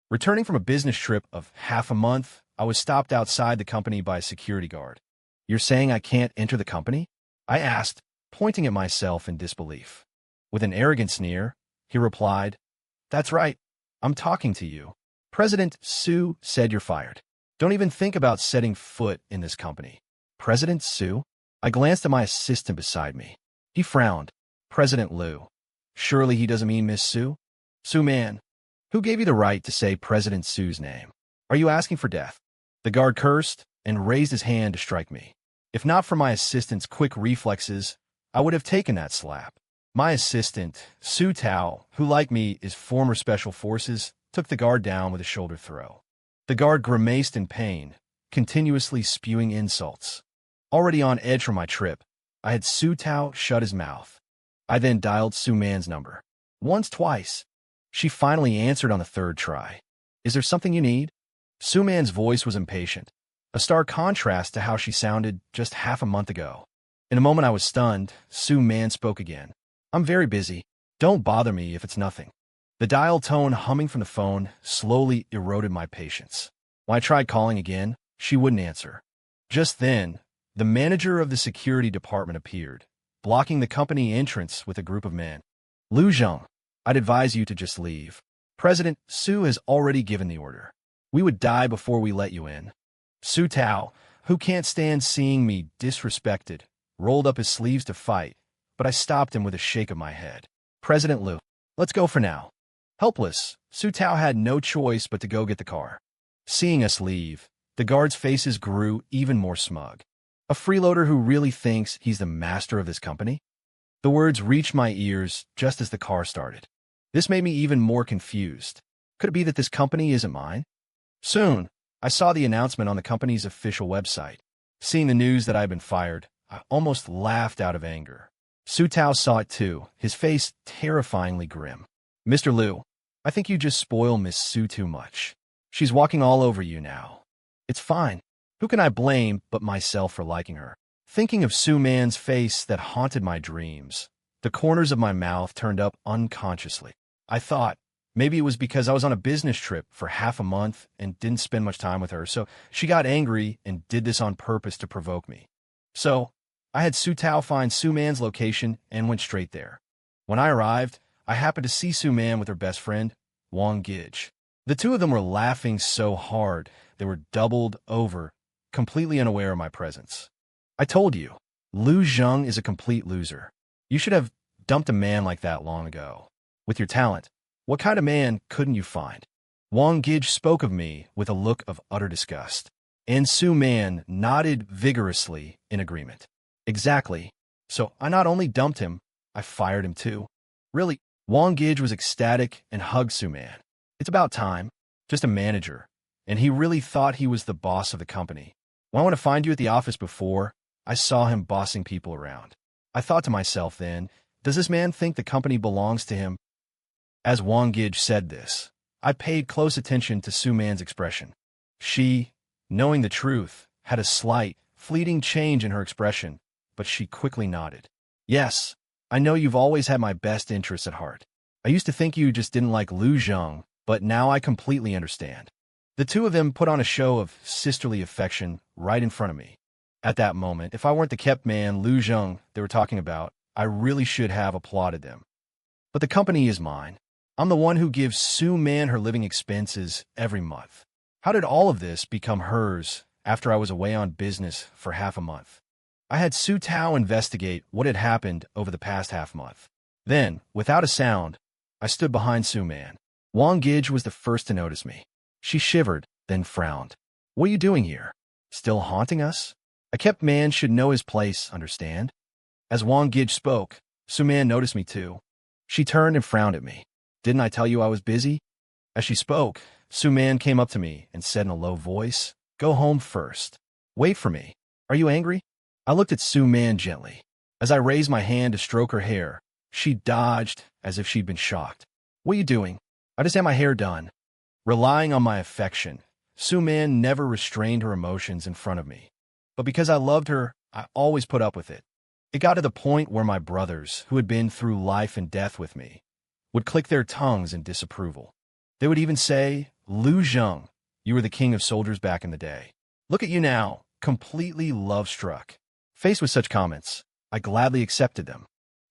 Returning from a business trip of half a month, I was stopped outside the company by a security guard. "You're saying I can't enter the company?" I asked, pointing at myself in disbelief. With an arrogant sneer, he replied, "That's right. I'm talking to you. President Su said you're fired. Don't even think about setting foot in this company." "President Su?" I glanced at my assistant beside me. He frowned. "President Liu. Surely he doesn't mean Miss Su?" "Su Man, who gave you the right to say President Su's name? Are you asking for death?" The guard cursed and raised his hand to strike me. If not for my assistant's quick reflexes, I would have taken that slap. My assistant, Su Tao, who like me is former Special Forces, took the guard down with a shoulder throw. The guard grimaced in pain, continuously spewing insults. Already on edge from my trip, I had Su Tao shut his mouth. I then dialed Su Man's number. Once, twice. She finally answered on the third try. "Is there something you need?" Su Man's voice was impatient, a stark contrast to how she sounded just half a month ago. In a moment I was stunned. Su Man spoke again. "I'm very busy. Don't bother me if it's nothing." The dial tone humming from the phone slowly eroded my patience. When I tried calling again, she wouldn't answer. Just then, the manager of the security department appeared, blocking the company entrance with a group of men. "Liu Zheng, I'd advise you to just leave. President Su has already given the order. We would die before we let you in." Su Tao, who can't stand seeing me disrespected, rolled up his sleeves to fight, but I stopped him with a shake of my head. "President Liu, let's go for now." Helpless, Su Tao had no choice but to go get the car. Seeing us leave, the guards' faces grew even more smug. A freeloader who really thinks he's the master of this company? The words reached my ears just as the car started. This made me even more confused. Could it be that this company isn't mine? Soon, I saw the announcement on the company's official website. Seeing the news that I had been fired, I almost laughed out of anger. Su Tao saw it too, his face terrifyingly grim. "Mr. Liu, I think you just spoil Miss Su too much. She's walking all over you now. It's fine. Who can I blame but myself for liking her?" Thinking of Su Man's face that haunted my dreams, the corners of my mouth turned up unconsciously. I thought, maybe it was because I was on a business trip for half a month and didn't spend much time with her, so she got angry and did this on purpose to provoke me. So, I had Su Tao find Su Man's location and went straight there. When I arrived, I happened to see Su Man with her best friend, Wang Gij. The two of them were laughing so hard, they were doubled over, completely unaware of my presence. "I told you, Liu Zheng is a complete loser. You should have dumped a man like that long ago. With your talent, what kind of man couldn't you find?" Wang Gij spoke of me with a look of utter disgust, and Su Man nodded vigorously in agreement. "Exactly. So I not only dumped him, I fired him too." "Really?" Wang Gij was ecstatic and hugged Su Man. "It's about time. Just a manager. And he really thought he was the boss of the company. When I went to find you at the office before, I saw him bossing people around. I thought to myself then, does this man think the company belongs to him?" As Wang Gij said this, I paid close attention to Su Man's expression. She, knowing the truth, had a slight, fleeting change in her expression, but she quickly nodded. "Yes, I know you've always had my best interests at heart. I used to think you just didn't like Liu Zheng, but now I completely understand." The two of them put on a show of sisterly affection right in front of me. At that moment, if I weren't the kept man Liu Zheng they were talking about, I really should have applauded them. But the company is mine. I'm the one who gives Su Man her living expenses every month. How did all of this become hers after I was away on business for half a month? I had Su Tao investigate what had happened over the past half month. Then, without a sound, I stood behind Su Man. Wang Gij was the first to notice me. She shivered, then frowned. "What are you doing here? Still haunting us?" A kept man should know his place, understand? As Wang Gij spoke, Su Man noticed me too. She turned and frowned at me. "Didn't I tell you I was busy?" As she spoke, Su Man came up to me and said in a low voice, "Go home first. Wait for me. Are you angry?" I looked at Su Man gently. As I raised my hand to stroke her hair, she dodged as if she'd been shocked. "What are you doing?" "I just had my hair done." Relying on my affection, Su Man never restrained her emotions in front of me. But because I loved her, I always put up with it. It got to the point where my brothers, who had been through life and death with me, would click their tongues in disapproval. They would even say, Lu Zheng, you were the king of soldiers back in the day. Look at you now, completely love-struck. Faced with such comments, I gladly accepted them.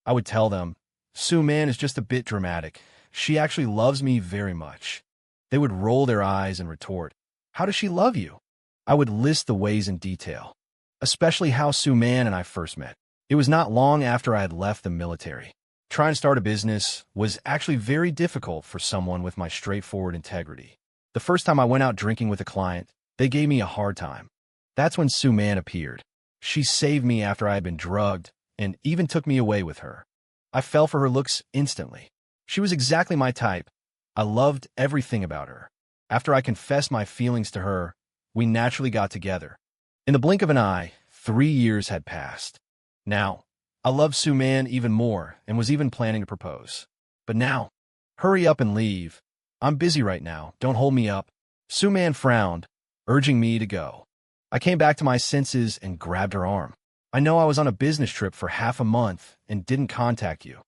I would tell them, Su Man is just a bit dramatic. She actually loves me very much. They would roll their eyes and retort, how does she love you? I would list the ways in detail, especially how Su Man and I first met. It was not long after I had left the military. Trying to start a business was actually very difficult for someone with my straightforward integrity. The first time I went out drinking with a client, they gave me a hard time. That's when Su Man appeared. She saved me after I had been drugged and even took me away with her. I fell for her looks instantly. She was exactly my type. I loved everything about her. After I confessed my feelings to her, we naturally got together. In the blink of an eye, 3 years had passed. Now, I loved Su Man even more and was even planning to propose. But now, hurry up and leave. I'm busy right now. Don't hold me up. Su Man frowned, urging me to go. I came back to my senses and grabbed her arm. I know I was on a business trip for half a month and didn't contact you.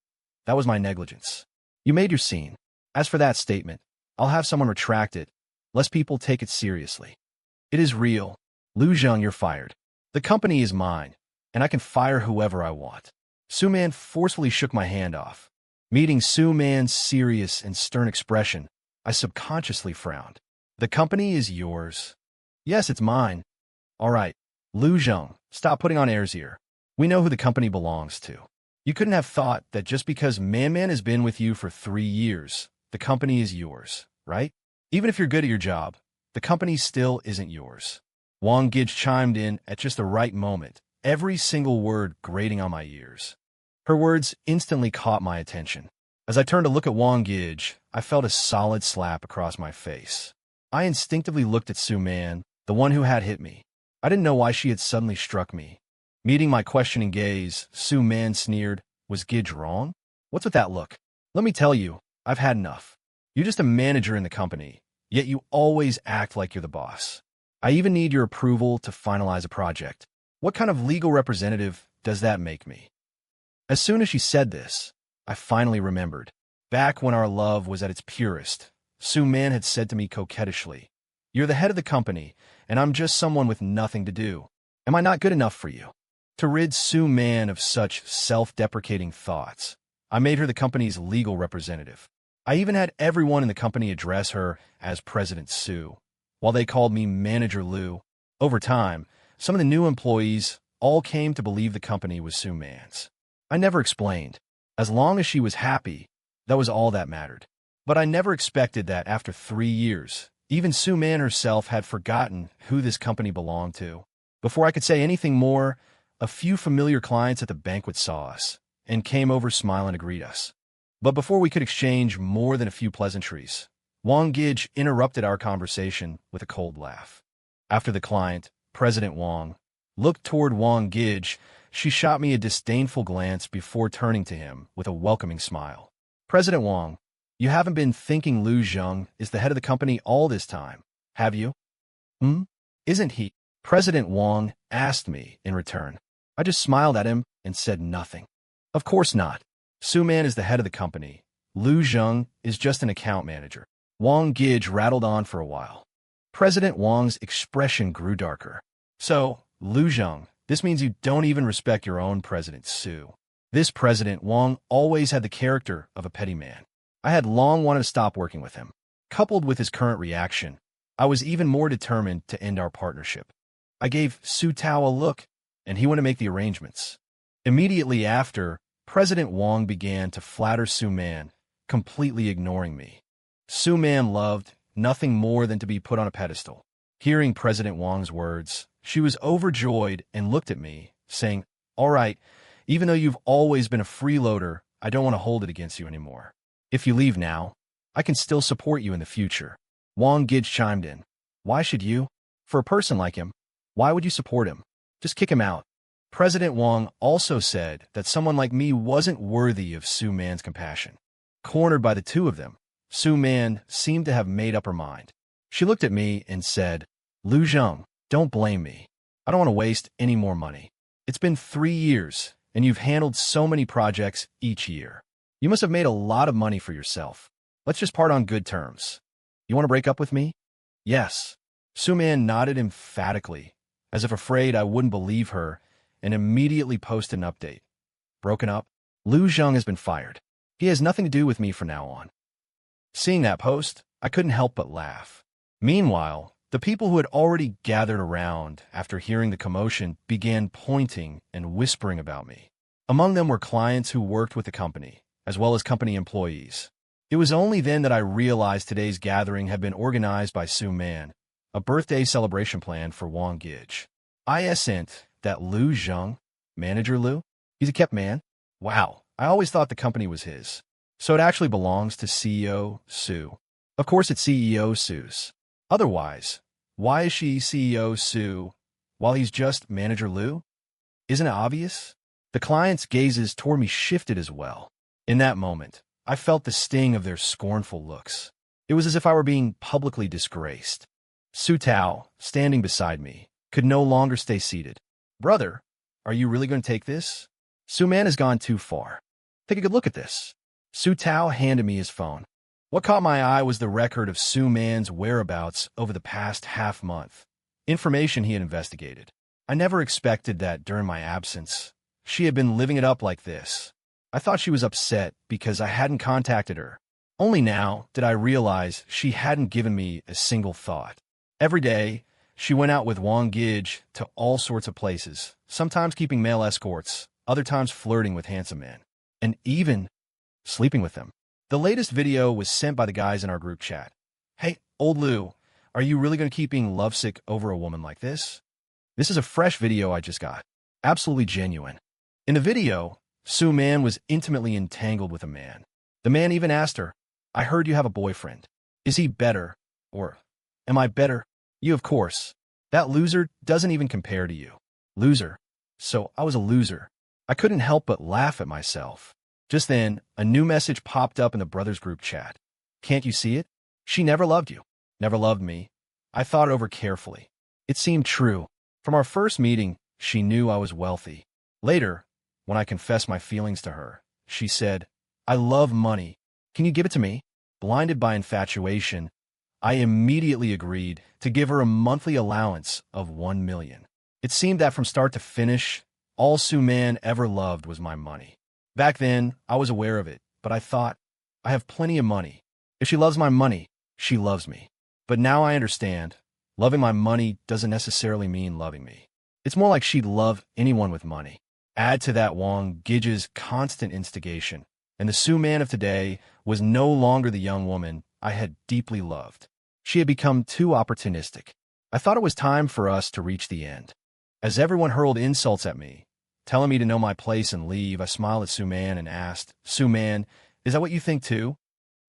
That was my negligence. You made your scene. As for that statement, I'll have someone retract it, lest people take it seriously. It is real. Lu Zheng, you're fired. The company is mine, and I can fire whoever I want. Su Man forcefully shook my hand off. Meeting Su Man's serious and stern expression, I subconsciously frowned. The company is yours. Yes, it's mine. All right, Lu Zheng, stop putting on airs here. We know who the company belongs to. You couldn't have thought that just because Man has been with you for 3 years, the company is yours, right? Even if you're good at your job, the company still isn't yours. Wang Gij chimed in at just the right moment, every single word grating on my ears. Her words instantly caught my attention. As I turned to look at Wang Gij, I felt a solid slap across my face. I instinctively looked at Su Man, the one who had hit me. I didn't know why she had suddenly struck me. Meeting my questioning gaze, Su Man sneered, was Gij wrong? What's with that look? Let me tell you, I've had enough. You're just a manager in the company, yet you always act like you're the boss. I even need your approval to finalize a project. What kind of legal representative does that make me? As soon as she said this, I finally remembered. Back when our love was at its purest, Su Man had said to me coquettishly, you're the head of the company, and I'm just someone with nothing to do. Am I not good enough for you? To rid Su Man of such self-deprecating thoughts, I made her the company's legal representative. I even had everyone in the company address her as President Su, while they called me Manager Lu. Over time, some of the new employees all came to believe the company was Su Man's. I never explained. As long as she was happy, that was all that mattered. But I never expected that after 3 years, even Su Man herself had forgotten who this company belonged to. Before I could say anything more, a few familiar clients at the banquet saw us and came over smiling to greet us. But before we could exchange more than a few pleasantries, Wang Gij interrupted our conversation with a cold laugh. After the client, President Wang, looked toward Wang Gij, she shot me a disdainful glance before turning to him with a welcoming smile. President Wang, you haven't been thinking Lu Zheng is the head of the company all this time, have you? Isn't he? President Wang asked me in return. I just smiled at him and said nothing. Of course not. Su Man is the head of the company. Lu Zheng is just an account manager. Wang Gij rattled on for a while. President Wang's expression grew darker. So, Lu Zheng, this means you don't even respect your own President Su. This President Wang always had the character of a petty man. I had long wanted to stop working with him. Coupled with his current reaction, I was even more determined to end our partnership. I gave Su Tao a look, and he went to make the arrangements. Immediately after, President Wang began to flatter Su Man, completely ignoring me. Su Man loved nothing more than to be put on a pedestal. Hearing President Wang's words, she was overjoyed and looked at me, saying, all right, even though you've always been a freeloader, I don't want to hold it against you anymore. If you leave now, I can still support you in the future. Wang Gij chimed in. Why should you? For a person like him, why would you support him? Just kick him out. President Wang also said that someone like me wasn't worthy of Su Man's compassion. Cornered by the two of them, Su Man seemed to have made up her mind. She looked at me and said, Lu Zheng, don't blame me. I don't want to waste any more money. It's been 3 years, and you've handled so many projects each year. You must have made a lot of money for yourself. Let's just part on good terms. You want to break up with me? Yes. Su Man nodded emphatically, as if afraid I wouldn't believe her, and immediately posted an update. Broken up? Lu Zheng has been fired. He has nothing to do with me from now on. Seeing that post, I couldn't help but laugh. Meanwhile, the people who had already gathered around after hearing the commotion began pointing and whispering about me. Among them were clients who worked with the company, as well as company employees. It was only then that I realized today's gathering had been organized by Su Man, a birthday celebration plan for Wang Gij. I sent that Lu Zheng, Manager Lu, he's a kept man. Wow, I always thought the company was his. So it actually belongs to CEO Su. Of course it's CEO Su's. Otherwise, why is she CEO Su while he's just Manager Lu? Isn't it obvious? The clients' gazes toward me shifted as well. In that moment, I felt the sting of their scornful looks. It was as if I were being publicly disgraced. Su Tao, standing beside me, could no longer stay seated. Brother, are you really going to take this? Su Man has gone too far. Take a good look at this. Su Tao handed me his phone. What caught my eye was the record of Su Man's whereabouts over the past half-month, information he had investigated. I never expected that during my absence, she had been living it up like this. I thought she was upset because I hadn't contacted her. Only now did I realize she hadn't given me a single thought. Every day, she went out with Wang Gij to all sorts of places, sometimes keeping male escorts, other times flirting with handsome men, and even sleeping with them. The latest video was sent by the guys in our group chat. Hey, old Lu, are you really going to keep being lovesick over a woman like this? This is a fresh video I just got. Absolutely genuine. In the video, Su Man was intimately entangled with a man. The man even asked her, I heard you have a boyfriend. Is he better? Or, am I better? You, of course. That loser doesn't even compare to you. Loser. So I was a loser. I couldn't help but laugh at myself. Just then, a new message popped up in the brothers group chat. Can't you see it? She never loved you. Never loved me. I thought it over carefully. It seemed true. From our first meeting, she knew I was wealthy. Later, when I confessed my feelings to her, she said, I love money. Can you give it to me? Blinded by infatuation, I immediately agreed to give her a monthly allowance of 1 million. It seemed that from start to finish, all Su Man ever loved was my money. Back then, I was aware of it, but I thought, I have plenty of money. If she loves my money, she loves me. But now I understand, loving my money doesn't necessarily mean loving me. It's more like she'd love anyone with money. Add to that Wang Gij's constant instigation, and the Su Man of today was no longer the young woman I had deeply loved. She had become too opportunistic. I thought it was time for us to reach the end. As everyone hurled insults at me, telling me to know my place and leave, I smiled at Su Man and asked, Su Man, is that what you think too?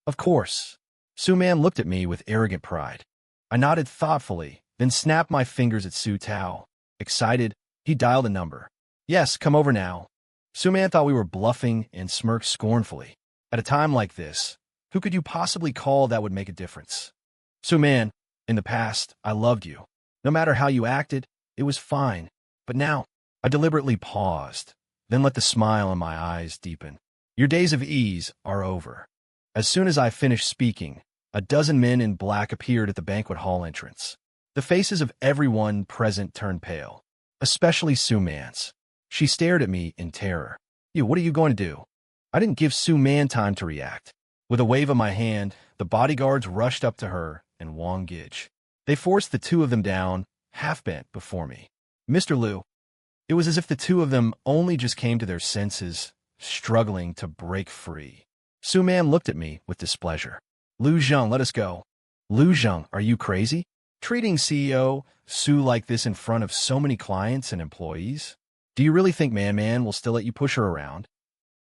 Of course. Su Man looked at me with arrogant pride. I nodded thoughtfully, then snapped my fingers at Su Tao. Excited, he dialed a number. Yes, come over now. Su Man thought we were bluffing and smirked scornfully. At a time like this, who could you possibly call that would make a difference? Su Man, in the past, I loved you. No matter how you acted, it was fine. But now, I deliberately paused, then let the smile in my eyes deepen. Your days of ease are over. As soon as I finished speaking, a dozen men in black appeared at the banquet hall entrance. The faces of everyone present turned pale, especially Su Man's. She stared at me in terror. What are you going to do? I didn't give Su Man time to react. With a wave of my hand, the bodyguards rushed up to her and Wang Gij. They forced the two of them down, half-bent, before me. Mr. Lu. It was as if the two of them only just came to their senses, struggling to break free. Su Man looked at me with displeasure. Lu Zheng, let us go. Lu Zheng, are you crazy? Treating CEO Su like this in front of so many clients and employees? Do you really think Man will still let you push her around?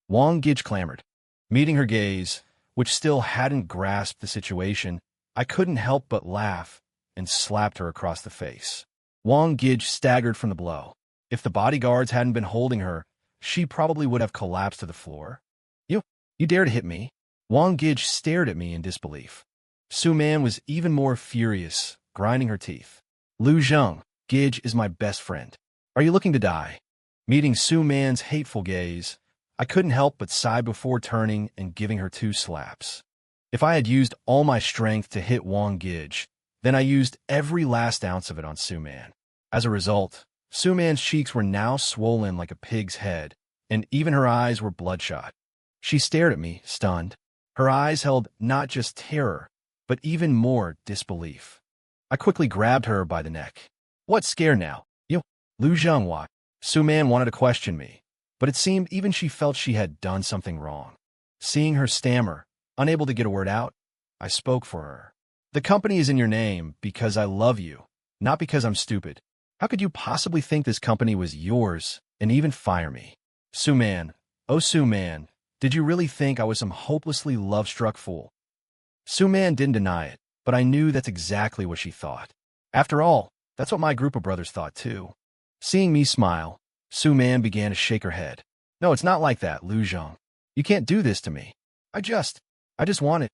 Wang Gij clamored. Meeting her gaze, which still hadn't grasped the situation, I couldn't help but laugh and slapped her across the face. Wang Gij staggered from the blow. If the bodyguards hadn't been holding her, she probably would have collapsed to the floor. You dare to hit me? Wang Gij stared at me in disbelief. Su Man was even more furious, grinding her teeth. Lu Zheng, Gij is my best friend. Are you looking to die? Meeting Su Man's hateful gaze, I couldn't help but sigh before turning and giving her 2 slaps. If I had used all my strength to hit Wang Gij, then I used every last ounce of it on Su-man. As a result, Su-man's cheeks were now swollen like a pig's head, and even her eyes were bloodshot. She stared at me, stunned. Her eyes held not just terror, but even more disbelief. I quickly grabbed her by the neck. What scare now? You? Lu Zhenghua. Su-man wanted to question me, but it seemed even she felt she had done something wrong. Seeing her stammer, unable to get a word out, I spoke for her. The company is in your name because I love you, not because I'm stupid. How could you possibly think this company was yours and even fire me? Su-man, oh Su-man, did you really think I was some hopelessly love-struck fool? Su-man didn't deny it, but I knew that's exactly what she thought. After all, that's what my group of brothers thought too. Seeing me smile, Su-man began to shake her head. No, it's not like that, Lu Zheng. You can't do this to me. I just wanted.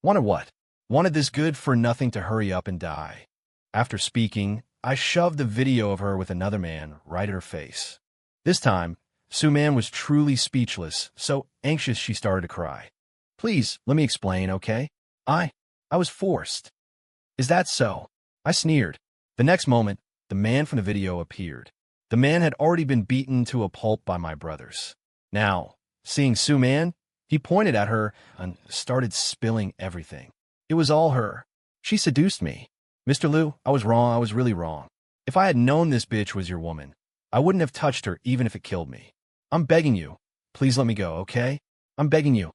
Wanted what? Wanted this good-for-nothing to hurry up and die. After speaking, I shoved the video of her with another man right at her face. This time, Su-man was truly speechless, so anxious she started to cry. Please, let me explain, okay? I was forced. Is that so? I sneered. The next moment, the man from the video appeared. The man had already been beaten to a pulp by my brothers. Now, seeing Su-man, he pointed at her and started spilling everything. It was all her. She seduced me. Mr. Liu, I was wrong. I was really wrong. If I had known this bitch was your woman, I wouldn't have touched her even if it killed me. I'm begging you. Please let me go, okay? I'm begging you.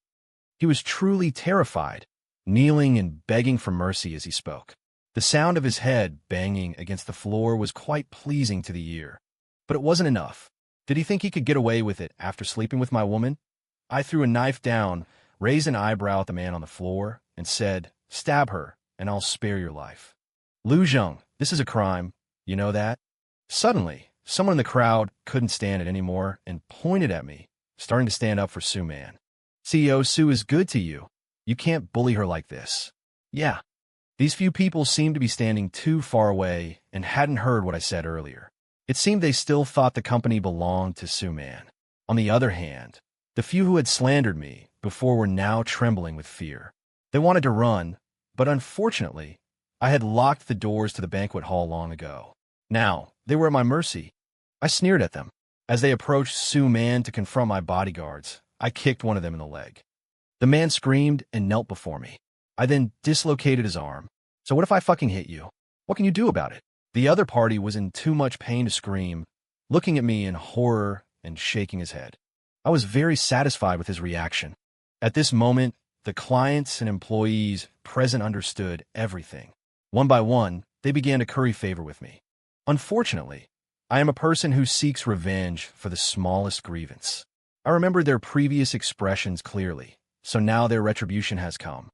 He was truly terrified, kneeling and begging for mercy as he spoke. The sound of his head banging against the floor was quite pleasing to the ear. But it wasn't enough. Did he think he could get away with it after sleeping with my woman? I threw a knife down, raised an eyebrow at the man on the floor, and said, "Stab her, and I'll spare your life." Lu Zheng, this is a crime. You know that? Suddenly, someone in the crowd couldn't stand it anymore and pointed at me, starting to stand up for Su-man. CEO Su is good to you. You can't bully her like this. Yeah. These few people seemed to be standing too far away and hadn't heard what I said earlier. It seemed they still thought the company belonged to Su-man. On the other hand, the few who had slandered me before were now trembling with fear. They wanted to run, but unfortunately, I had locked the doors to the banquet hall long ago. Now, they were at my mercy. I sneered at them. As they approached Su-man to confront my bodyguards, I kicked one of them in the leg. The man screamed and knelt before me. I then dislocated his arm. So what if I fucking hit you? What can you do about it? The other party was in too much pain to scream, looking at me in horror and shaking his head. I was very satisfied with his reaction. At this moment, the clients and employees present understood everything. One by one, they began to curry favor with me. Unfortunately, I am a person who seeks revenge for the smallest grievance. I remembered their previous expressions clearly, so now their retribution has come.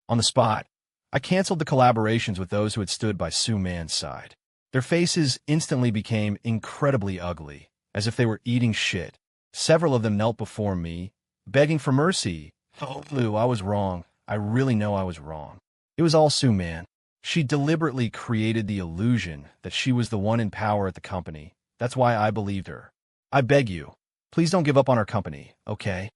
On the spot, I canceled the collaborations with those who had stood by Su-man's side. Their faces instantly became incredibly ugly, as if they were eating shit. Several of them knelt before me, begging for mercy. Oh, Lu, I was wrong. I really know I was wrong. It was all Su-man. She deliberately created the illusion that she was the one in power at the company. That's why I believed her. I beg you, please don't give up on our company, okay?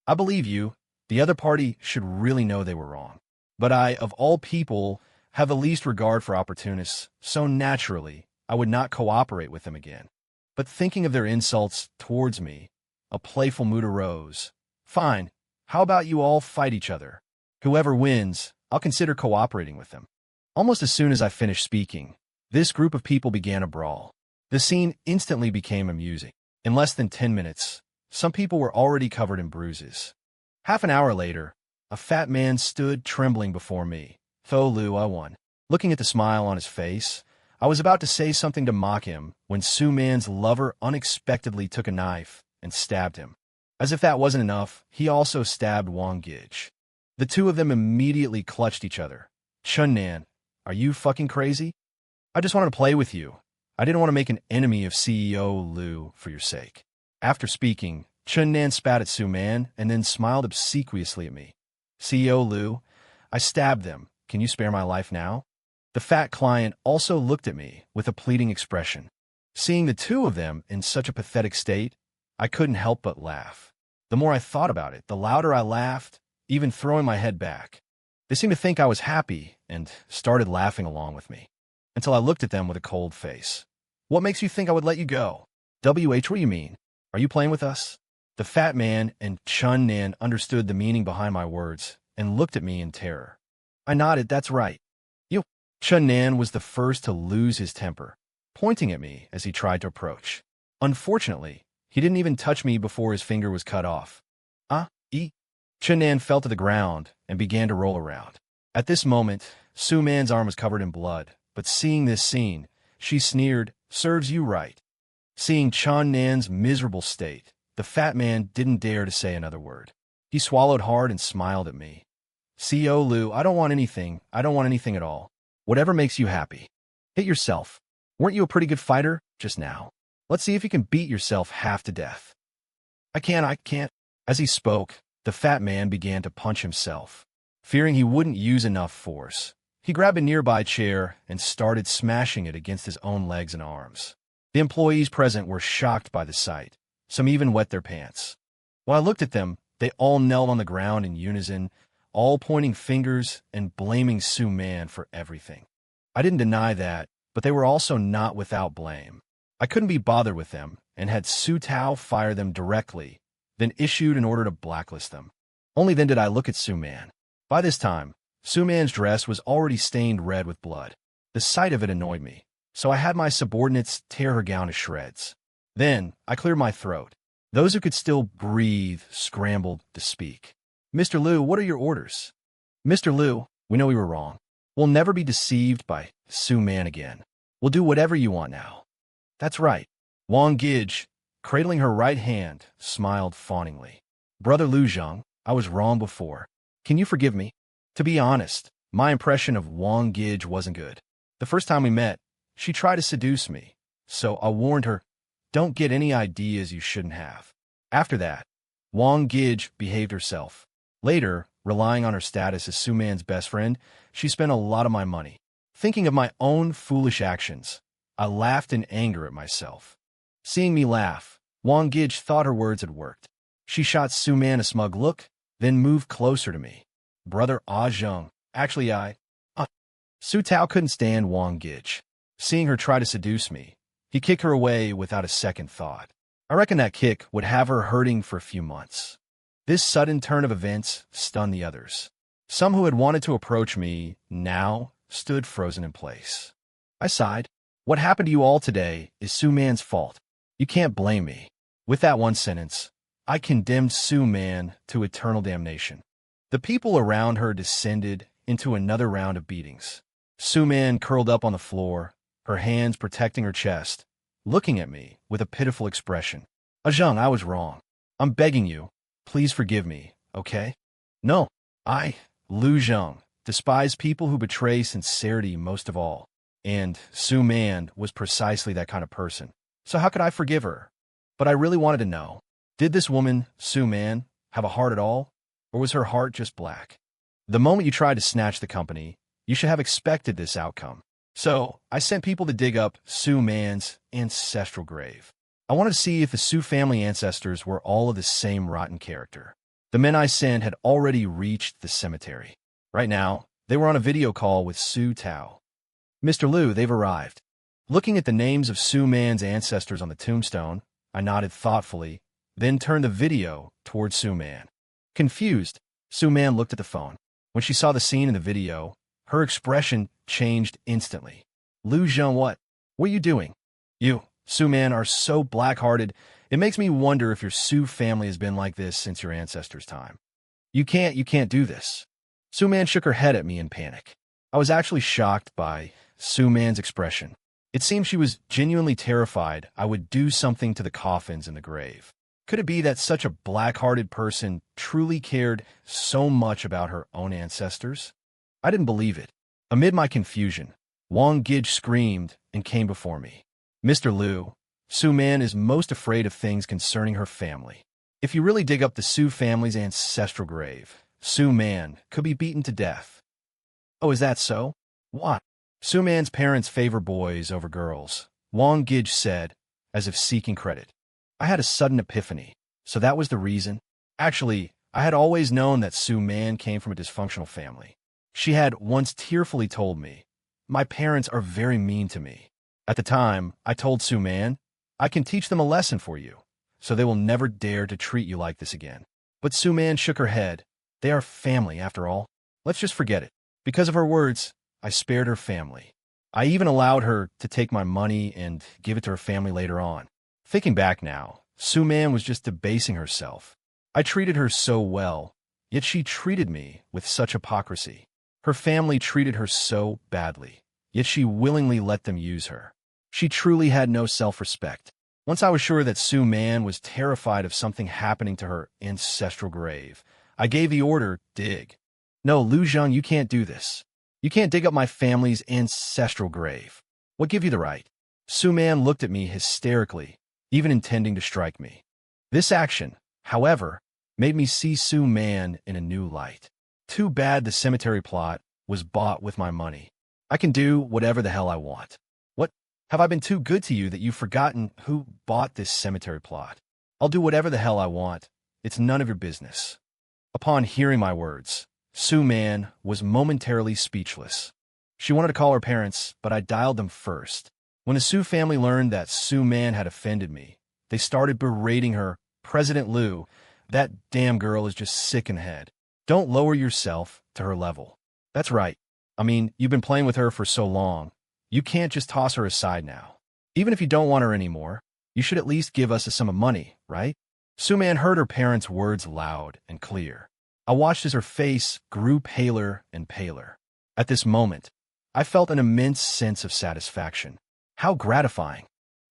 I believe you. The other party should really know they were wrong. But I, of all people, have the least regard for opportunists, so naturally, I would not cooperate with them again. But thinking of their insults towards me, a playful mood arose. Fine, how about you all fight each other? Whoever wins, I'll consider cooperating with them. Almost as soon as I finished speaking, this group of people began a brawl. The scene instantly became amusing. In less than 10 minutes, some people were already covered in bruises. Half an hour later, a fat man stood trembling before me. Tho Lu, I won. Looking at the smile on his face, I was about to say something to mock him when Su-man's lover unexpectedly took a knife and stabbed him. As if that wasn't enough, he also stabbed Wang Gij. The two of them immediately clutched each other. Chunnan, are you fucking crazy? I just wanted to play with you. I didn't want to make an enemy of CEO Lu for your sake. After speaking, Chunnan spat at Su-man and then smiled obsequiously at me. CEO Lu, I stabbed them. Can you spare my life now? The fat client also looked at me with a pleading expression. Seeing the two of them in such a pathetic state, I couldn't help but laugh. The more I thought about it, the louder I laughed, even throwing my head back. They seemed to think I was happy and started laughing along with me, until I looked at them with a cold face. What makes you think I would let you go? What do you mean? Are you playing with us? The fat man and Chun Nan understood the meaning behind my words and looked at me in terror. I nodded, that's right. You. Chun Nan was the first to lose his temper, pointing at me as he tried to approach. Unfortunately, he didn't even touch me before his finger was cut off. Chun Nan fell to the ground and began to roll around. At this moment, Su Man's arm was covered in blood, but seeing this scene, she sneered, serves you right. Seeing Chun Nan's miserable state, the fat man didn't dare to say another word. He swallowed hard and smiled at me. Co. Lu, I don't want anything at all. Whatever makes you happy. Hit yourself. Weren't you a pretty good fighter just now? Let's see if you can beat yourself half to death. I can't. As he spoke, the fat man began to punch himself. Fearing he wouldn't use enough force, he grabbed a nearby chair and started smashing it against his own legs and arms. The employees present were shocked by the sight. Some even wet their pants. While I looked at them, they all knelt on the ground in unison, all pointing fingers and blaming Su Man for everything. I didn't deny that, but they were also not without blame. I couldn't be bothered with them and had Su Tao fire them directly, then issued an order to blacklist them. Only then did I look at Su Man. By this time, Su Man's dress was already stained red with blood. The sight of it annoyed me, so I had my subordinates tear her gown to shreds. Then, I cleared my throat. Those who could still breathe scrambled to speak. Mr. Lu, what are your orders? Mr. Lu, we know we were wrong. We'll never be deceived by Su Man again. We'll do whatever you want now. That's right. Wang Gij, cradling her right hand, smiled fawningly. Brother Lu Zhang, I was wrong before. Can you forgive me? To be honest, my impression of Wang Gij wasn't good. The first time we met, she tried to seduce me, so I warned her, don't get any ideas you shouldn't have. After that, Wang Gij behaved herself. Later, relying on her status as Su Man's best friend, she spent a lot of my money. Thinking of my own foolish actions, I laughed in anger at myself. Seeing me laugh, Wang Gij thought her words had worked. She shot Su Man a smug look, then moved closer to me. Brother Ah Zheng, actually Su Tao couldn't stand Wang Gij. Seeing her try to seduce me, he kicked her away without a second thought. I reckon that kick would have her hurting for a few months. This sudden turn of events stunned the others. Some who had wanted to approach me now stood frozen in place. I sighed. What happened to you all today is Su Man's fault. You can't blame me. With that one sentence, I condemned Su Man to eternal damnation. The people around her descended into another round of beatings. Su Man curled up on the floor, her hands protecting her chest, looking at me with a pitiful expression. Zhang, I was wrong. I'm begging you, please forgive me, okay? No, Lu Zhang, despise people who betray sincerity most of all. And Su Man was precisely that kind of person. So how could I forgive her? But I really wanted to know, did this woman, Su Man, have a heart at all? Or was her heart just black? The moment you tried to snatch the company, you should have expected this outcome. So I sent people to dig up Su Man's ancestral grave. I wanted to see if the Su family ancestors were all of the same rotten character. The men I sent had already reached the cemetery. Right now, they were on a video call with Su Tao. Mr. Lu, they've arrived. Looking at the names of Su Man's ancestors on the tombstone, I nodded thoughtfully, then turned the video towards Su Man. Confused, Su Man looked at the phone. When she saw the scene in the video, her expression changed instantly. Lu Zhang, what are you doing? You, Su Man, are so black-hearted, it makes me wonder if your Su family has been like this since your ancestors' time. You can't do this. Su Man shook her head at me in panic. I was actually shocked by Su Man's expression. It seemed she was genuinely terrified I would do something to the coffins in the grave. Could it be that such a black-hearted person truly cared so much about her own ancestors? I didn't believe it. Amid my confusion, Wang Gij screamed and came before me. Mr. Lu, Su Man is most afraid of things concerning her family. If you really dig up the Su family's ancestral grave, Su Man could be beaten to death. Oh, is that so? What? Su Man's parents favor boys over girls, Wang Gij said, as if seeking credit. I had a sudden epiphany. So that was the reason? Actually, I had always known that Sue Man came from a dysfunctional family. She had once tearfully told me, "My parents are very mean to me." At the time, I told Sue Man, "I can teach them a lesson for you, so they will never dare to treat you like this again." But Sue Man shook her head. "They are family, after all. Let's just forget it." Because of her words, I spared her family. I even allowed her to take my money and give it to her family later on. Thinking back now, Sue Man was just debasing herself. I treated her so well, yet she treated me with such hypocrisy. Her family treated her so badly, yet she willingly let them use her. She truly had no self-respect. Once I was sure that Sue Man was terrified of something happening to her ancestral grave, I gave the order, "Dig." "No, Lu Zheng, you can't do this. You can't dig up my family's ancestral grave. What give you the right?" Sue Man looked at me hysterically, even intending to strike me. This action, however, made me see Sue Man in a new light. Too bad the cemetery plot was bought with my money. I can do whatever the hell I want. What? Have I been too good to you that you've forgotten who bought this cemetery plot? I'll do whatever the hell I want. It's none of your business. Upon hearing my words, Sue Man was momentarily speechless. She wanted to call her parents, but I dialed them first. When the Sue family learned that Sue Man had offended me, they started berating her. "President Liu, that damn girl is just sick in the head. Don't lower yourself to her level." "That's right. I mean, you've been playing with her for so long. You can't just toss her aside now. Even if you don't want her anymore, you should at least give us a sum of money, right?" Sue Man heard her parents' words loud and clear. I watched as her face grew paler and paler. At this moment, I felt an immense sense of satisfaction. How gratifying.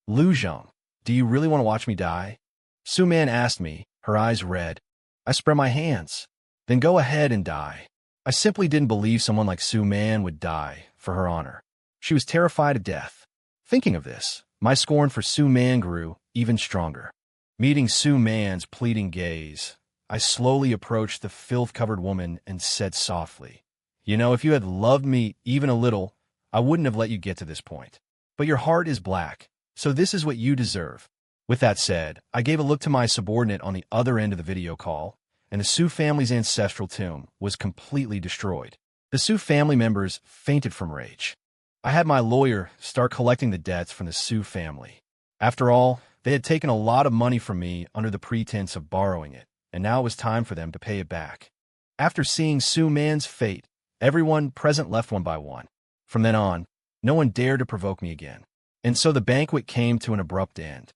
"Lu Zheng, do you really want to watch me die?" Sue Man asked me, her eyes red. I spread my hands. "Then go ahead and die." I simply didn't believe someone like Sue Man would die for her honor. She was terrified of death. Thinking of this, my scorn for Sue Man grew even stronger. Meeting Sue Man's pleading gaze, I slowly approached the filth-covered woman and said softly, "You know, if you had loved me even a little, I wouldn't have let you get to this point. But your heart is black, so this is what you deserve." With that said, I gave a look to my subordinate on the other end of the video call, and the Sue family's ancestral tomb was completely destroyed. The Sue family members fainted from rage. I had my lawyer start collecting the debts from the Sue family. After all, they had taken a lot of money from me under the pretense of borrowing it, and now it was time for them to pay it back. After seeing Sue Man's fate, everyone present left one by one. From then on, no one dared to provoke me again. And so the banquet came to an abrupt end.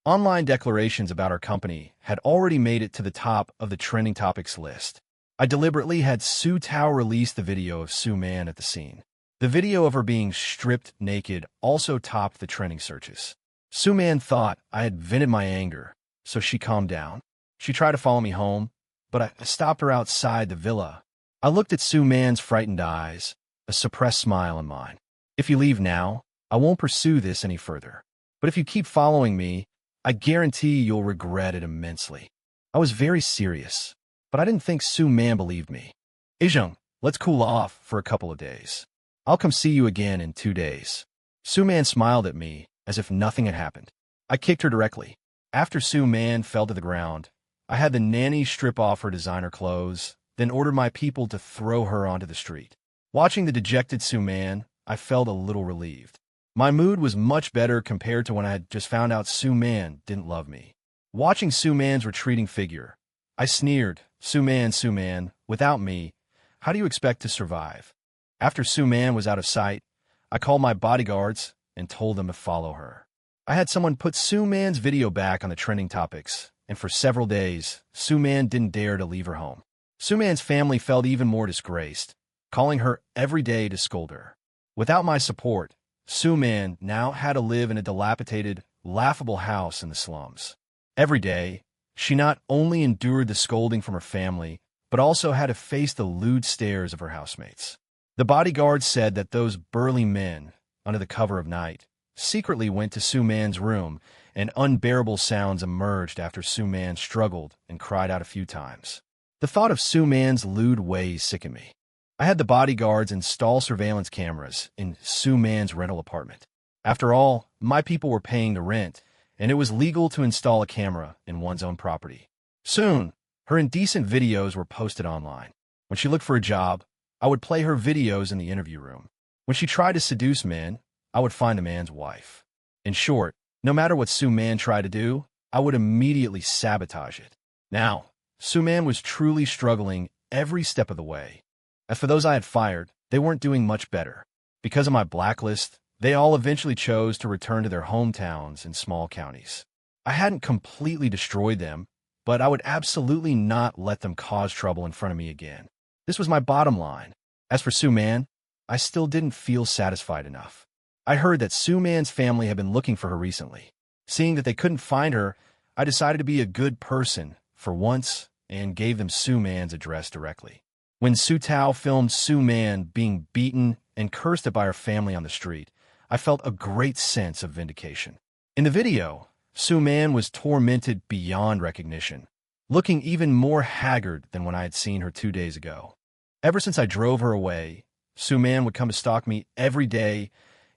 Online declarations about our company had already made it to the top of the trending topics list. I deliberately had Sue Tao release the video of Sue Man at the scene. The video of her being stripped naked also topped the trending searches. Sue Man thought I had vented my anger, so she calmed down. She tried to follow me home, but I stopped her outside the villa. I looked at Sue Man's frightened eyes, a suppressed smile in mine. "If you leave now, I won't pursue this any further. But if you keep following me, I guarantee you'll regret it immensely." I was very serious, but I didn't think Sue Man believed me. "Izheng, let's cool off for a couple of days. I'll come see you again in 2 days." Sue Man smiled at me as if nothing had happened. I kicked her directly. After Sue Man fell to the ground, I had the nanny strip off her designer clothes, then ordered my people to throw her onto the street. Watching the dejected Sue Man, I felt a little relieved. My mood was much better compared to when I had just found out Sue Man didn't love me. Watching Sue Man's retreating figure, I sneered, Sue Man, without me, how do you expect to survive?" After Sue Man was out of sight, I called my bodyguards and told them to follow her. I had someone put Sue Man's video back on the trending topics, and for several days, Sue Man didn't dare to leave her home. Sue Man's family felt even more disgraced, calling her every day to scold her. Without my support, Sue Man now had to live in a dilapidated, laughable house in the slums. Every day, she not only endured the scolding from her family, but also had to face the lewd stares of her housemates. The bodyguards said that those burly men, under the cover of night, secretly went to Sue Man's room, and unbearable sounds emerged after Sue Man struggled and cried out a few times. The thought of Sue Man's lewd ways sickened me. I had the bodyguards install surveillance cameras in Sue Man's rental apartment. After all, my people were paying the rent, and it was legal to install a camera in one's own property. Soon, Her indecent videos were posted online. When she looked for a job, I would play her videos in the interview room. When she tried to seduce men, I would find a man's wife. In short, no matter what Sue Man tried to do, I would immediately sabotage it. Now, Sue Man was truly struggling every step of the way. As for those I had fired, they weren't doing much better. Because of my blacklist, they all eventually chose to return to their hometowns and small counties. I hadn't completely destroyed them, but I would absolutely not let them cause trouble in front of me again. This was my bottom line. As for Sue Man, I still didn't feel satisfied enough. I heard that Sue Man's family had been looking for her recently. Seeing that they couldn't find her, I decided to be a good person for once and gave them Sue Man's address directly. When Sue Tao filmed Sue Man being beaten and cursed at by her family on the street, I felt a great sense of vindication. In the video, Sue Man was tormented beyond recognition, looking even more haggard than when I had seen her 2 days ago. Ever since I drove her away, Sue Man would come to stalk me every day,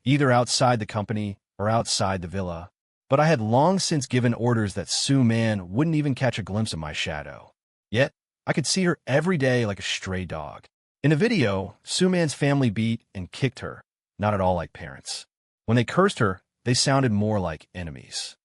either outside the company or outside the villa, but I had long since given orders that Sue Man wouldn't even catch a glimpse of my shadow. Yet, I could see her every day like a stray dog. In the video, Sue Man's family beat and kicked her, not at all like parents. When they cursed her, they sounded more like enemies.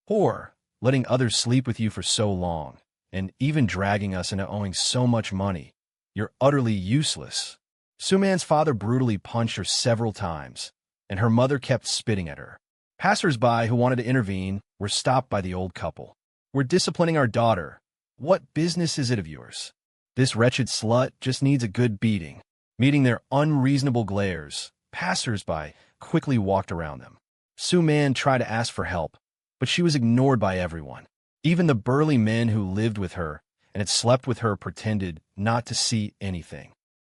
Whore, letting others sleep with you for so long, and even dragging us into owing so much money. You're utterly useless. Sue Man's father brutally punched her several times, and her mother kept spitting at her. Passers-by who wanted to intervene were stopped by the old couple. We're disciplining our daughter. What business is it of yours? This wretched slut just needs a good beating. Meeting their unreasonable glares, passers-by quickly walked around them. Sue Man tried to ask for help, but she was ignored by everyone. Even the burly men who lived with her and had slept with her pretended not to see anything.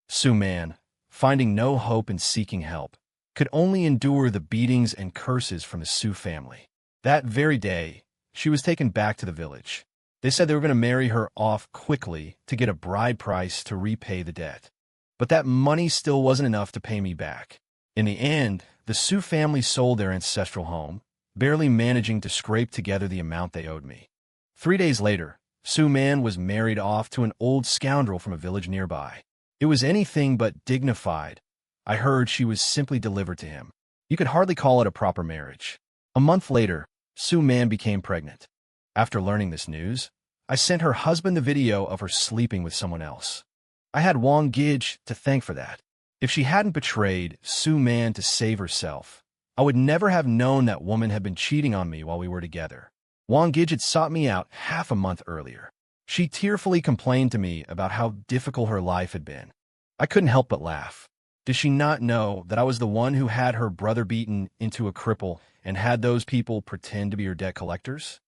Sue Man, finding no hope in seeking help, could only endure the beatings and curses from the Sue family. That very day, she was taken back to the village. They said they were going to marry her off quickly to get a bride price to repay the debt. But that money still wasn't enough to pay me back. In the end, the Sue family sold their ancestral home, barely managing to scrape together the amount they owed me. 3 days later, Sue Man was married off to an old scoundrel from a village nearby. It was anything but dignified. I heard she was simply delivered to him. You could hardly call it a proper marriage. A month later, Sue Man became pregnant. After learning this news, I sent her husband the video of her sleeping with someone else. I had Wang Gij to thank for that. If she hadn't betrayed Sue Man to save herself, I would never have known that woman had been cheating on me while we were together. Wang Gij had sought me out half a month earlier. She tearfully complained to me about how difficult her life had been. I couldn't help but laugh. Did she not know that I was the one who had her brother beaten into a cripple and had those people pretend to be her debt collectors?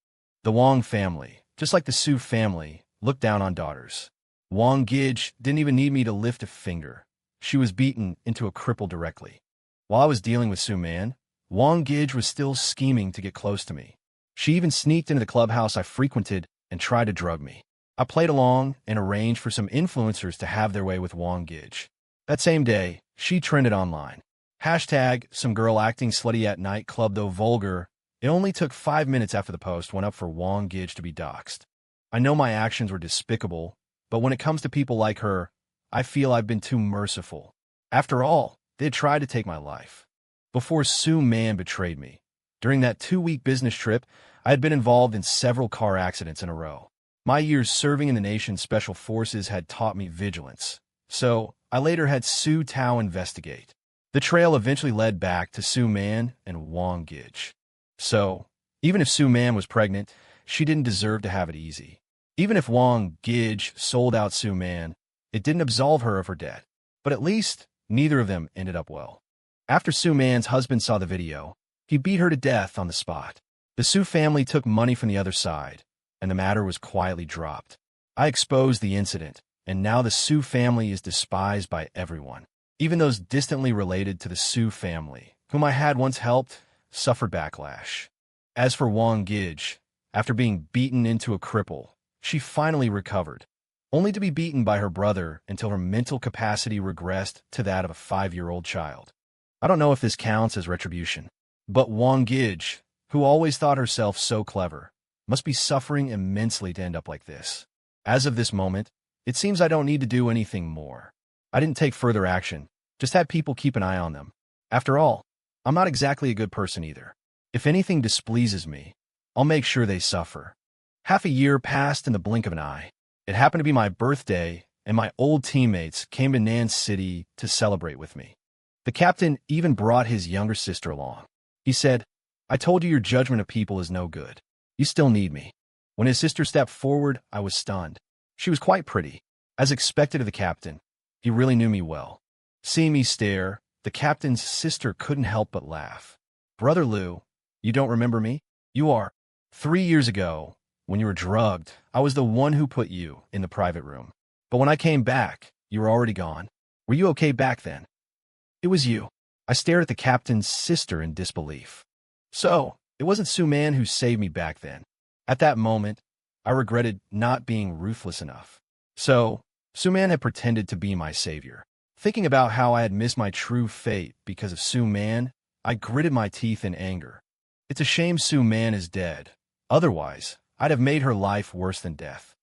The Wang family, just like the Sue family, looked down on daughters. Wang Gij didn't even need me to lift a finger. She was beaten into a cripple directly. While I was dealing with Sue Man, Wang Gij was still scheming to get close to me. She even sneaked into the clubhouse I frequented and tried to drug me. I played along and arranged for some influencers to have their way with Wang Gij. That same day, she trended online. Hashtag some girl acting slutty at night club though vulgar. It only took 5 minutes after the post went up for Wang Gij to be doxxed. I know my actions were despicable, but when it comes to people like her, I feel I've been too merciful. After all, they had tried to take my life. Before Sue Man betrayed me, during that 2-week business trip, I had been involved in several car accidents in a row. My years serving in the nation's special forces had taught me vigilance, so I later had Sue Tao investigate. The trail eventually led back to Sue Man and Wang Gij. So, even if Sue Man was pregnant, she didn't deserve to have it easy. Even if Wang Gij sold out Sue Man, it didn't absolve her of her debt. But at least, neither of them ended up well. After Sue Man's husband saw the video, he beat her to death on the spot. The Sue family took money from the other side, and the matter was quietly dropped. I exposed the incident, and now the Sue family is despised by everyone. Even those distantly related to the Sue family, whom I had once helped, suffered backlash. As for Wang Gij, after being beaten into a cripple, she finally recovered, only to be beaten by her brother until her mental capacity regressed to that of a 5-year-old child. I don't know if this counts as retribution, but Wang Gij, who always thought herself so clever, must be suffering immensely to end up like this. As of this moment, it seems I don't need to do anything more. I didn't take further action, just had people keep an eye on them. After all, I'm not exactly a good person either. If anything displeases me, I'll make sure they suffer. Half a year passed in the blink of an eye. It happened to be my birthday, and my old teammates came to Nan City to celebrate with me. The captain even brought his younger sister along. He said, "I told you your judgment of people is no good. You still need me." When his sister stepped forward, I was stunned. She was quite pretty. As expected of the captain, he really knew me well. Seeing me stare, the captain's sister couldn't help but laugh. "Brother Lou, you don't remember me? You are. 3 years ago, when you were drugged, I was the one who put you in the private room. But when I came back, you were already gone. Were you okay back then?" "It was you." I stared at the captain's sister in disbelief. "So, it wasn't Sue Man who saved me back then." At that moment, I regretted not being ruthless enough. So, Sue Man had pretended to be my savior. Thinking about how I had missed my true fate because of Sue Man, I gritted my teeth in anger. It's a shame Sue Man is dead. Otherwise, I'd have made her life worse than death.